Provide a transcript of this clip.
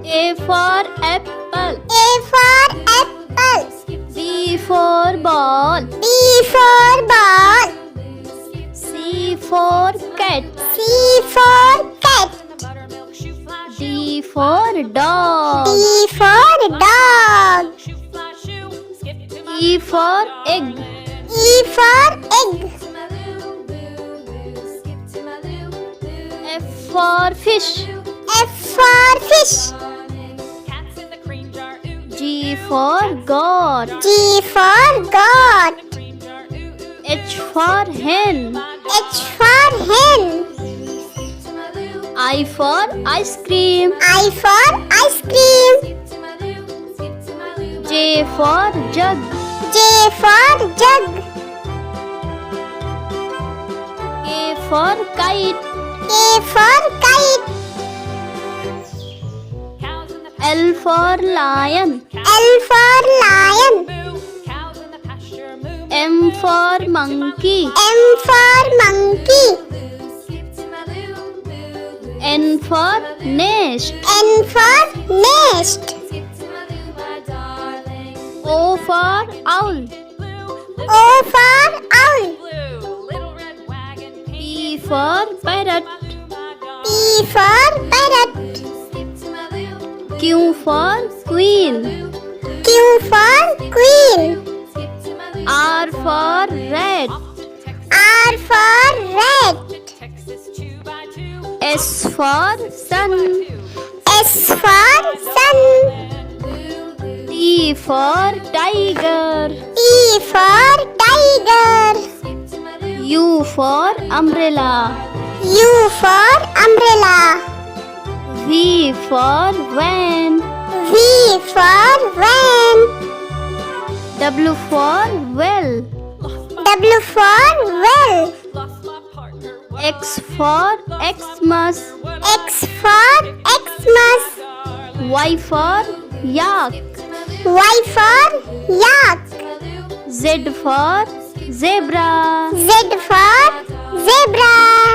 A for apple. A for apple. B for ball. B for ball. C for cat. C for cat. D for dog. D for dog. E for egg. E for egg. F for fish. F for fish. G for goat. G for goat. H for hen. H for hen. I for ice cream. I for ice cream. J for jug. J for jug. K for kite. K for kite. L for lion. L for lion. M for monkey. M for monkey. N for nest. N for nest. O for owl. O for owl. P for parrot. P for parrot. Q for queen. Q for queen. R for rat. R for rat. S for sun. S for sun. T for tiger. T for tiger. U for umbrella. U for umbrella. V for van. V for van. W for well. W for well. X for Xmas. X for Xmas. Y for yak. Y for yak. Z for zebra. Z for zebra.